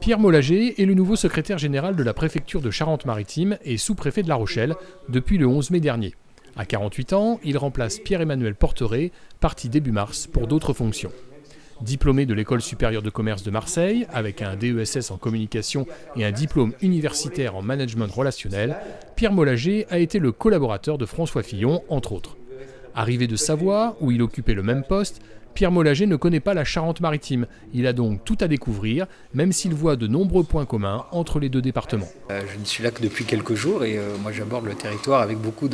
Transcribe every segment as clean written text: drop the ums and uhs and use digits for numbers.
Pierre Mollager est le nouveau secrétaire général de la préfecture de Charente-Maritime et sous-préfet de La Rochelle depuis le 11 mai dernier. À 48 ans, il remplace Pierre-Emmanuel Porteret, parti début mars pour d'autres fonctions. Diplômé de l'École supérieure de commerce de Marseille, avec un DESS en communication et un diplôme universitaire en management relationnel, Pierre Mollager a été le collaborateur de François Fillon, entre autres. Arrivé de Savoie, où il occupait le même poste, Pierre Mollager ne connaît pas la Charente-Maritime. Il a donc tout à découvrir, même s'il voit de nombreux points communs entre les deux départements. Je ne suis là que depuis quelques jours et moi j'aborde le territoire avec beaucoup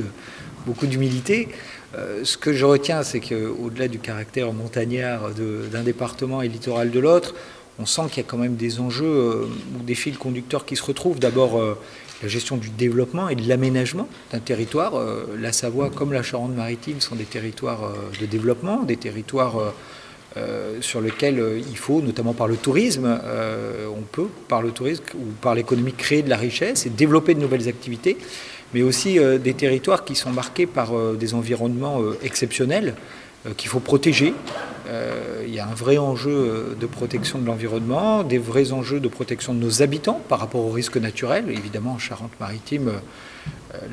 d'humilité. Ce que je retiens, c'est qu'au-delà du caractère montagnard d'un département et littoral de l'autre, on sent qu'il y a quand même des enjeux ou des fils conducteurs qui se retrouvent. D'abord, la gestion du développement et de l'aménagement d'un territoire. La Savoie comme la Charente-Maritime sont des territoires de développement, des territoires sur lesquels il faut, notamment par le tourisme, on peut, par le tourisme ou par l'économie, créer de la richesse et développer de nouvelles activités, mais aussi des territoires qui sont marqués par des environnements exceptionnels qu'il faut protéger. Il y a un vrai enjeu de protection de l'environnement, des vrais enjeux de protection de nos habitants par rapport aux risques naturels. Évidemment, en Charente-Maritime,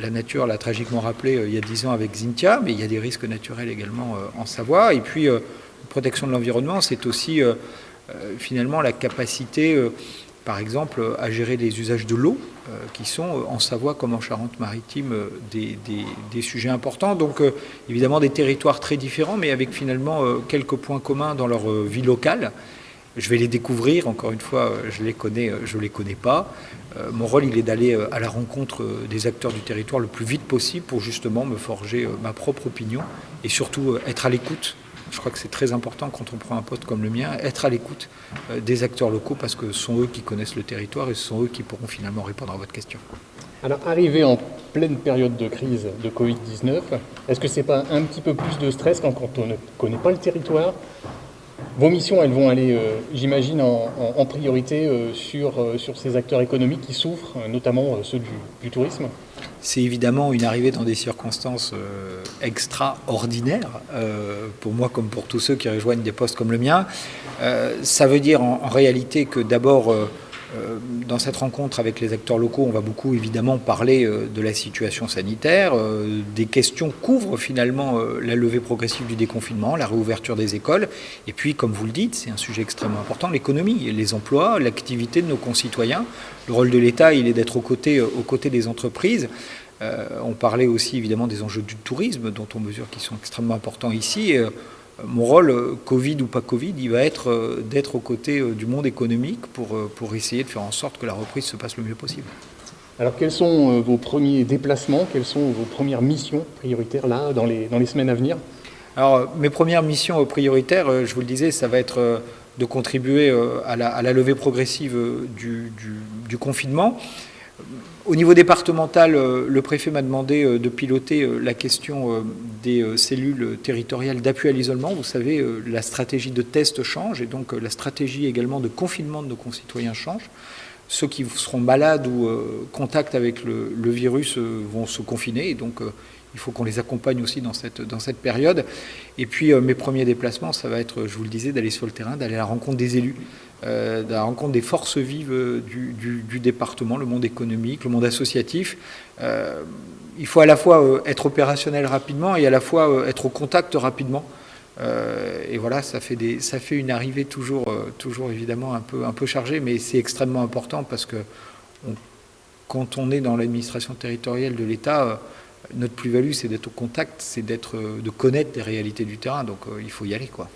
la nature l'a tragiquement rappelé il y a 10 ans avec Xynthia, mais il y a des risques naturels également en Savoie. Et puis, protection de l'environnement, c'est aussi finalement la capacité, par exemple, à gérer les usages de l'eau, qui sont en Savoie comme en Charente-Maritime des sujets importants. Donc évidemment des territoires très différents, mais avec finalement quelques points communs dans leur vie locale. Je vais les découvrir, encore une fois, je les connais pas. Mon rôle, il est d'aller à la rencontre des acteurs du territoire le plus vite possible pour justement me forger ma propre opinion et surtout être à l'écoute. Je crois que c'est très important quand on prend un poste comme le mien, être à l'écoute des acteurs locaux parce que ce sont eux qui connaissent le territoire et ce sont eux qui pourront finalement répondre à votre question. Alors, arrivé en pleine période de crise de Covid-19, est-ce que c'est pas un petit peu plus de stress quand on ne connaît pas le territoire ? Vos missions, elles vont aller, j'imagine, en priorité sur ces acteurs économiques qui souffrent, notamment ceux du tourisme. C'est évidemment une arrivée dans des circonstances extraordinaires, pour moi comme pour tous ceux qui rejoignent des postes comme le mien. Ça veut dire en réalité que d'abord, dans cette rencontre avec les acteurs locaux, on va beaucoup évidemment parler de la situation sanitaire, des questions couvrent finalement la levée progressive du déconfinement, la réouverture des écoles, et puis comme vous le dites, c'est un sujet extrêmement important, l'économie, les emplois, l'activité de nos concitoyens. Le rôle de l'État, il est d'être aux côtés des entreprises. On parlait aussi évidemment des enjeux du tourisme, dont on mesure qu'ils sont extrêmement importants ici. Mon rôle, Covid ou pas Covid, il va être d'être aux côtés du monde économique pour essayer de faire en sorte que la reprise se passe le mieux possible. Alors quels sont vos premiers déplacements, quelles sont vos premières missions prioritaires là, dans les semaines à venir ? Alors mes premières missions prioritaires, je vous le disais, ça va être de contribuer à la levée progressive du confinement. Au niveau départemental, le préfet m'a demandé de piloter la question des cellules territoriales d'appui à l'isolement. Vous savez, la stratégie de test change et donc la stratégie également de confinement de nos concitoyens change. Ceux qui seront malades ou contact avec le virus vont se confiner et donc il faut qu'on les accompagne aussi dans cette période. Et puis mes premiers déplacements, ça va être, je vous le disais, d'aller sur le terrain, d'aller à la rencontre des élus, à la rencontre des forces vives du département, le monde économique, le monde associatif. Il faut à la fois être opérationnel rapidement et à la fois être au contact rapidement. Et voilà, ça fait une arrivée toujours évidemment un peu chargée, mais c'est extrêmement important parce que quand on est dans l'administration territoriale de l'État, notre plus-value, c'est d'être au contact, c'est de connaître les réalités du terrain, donc il faut y aller, quoi.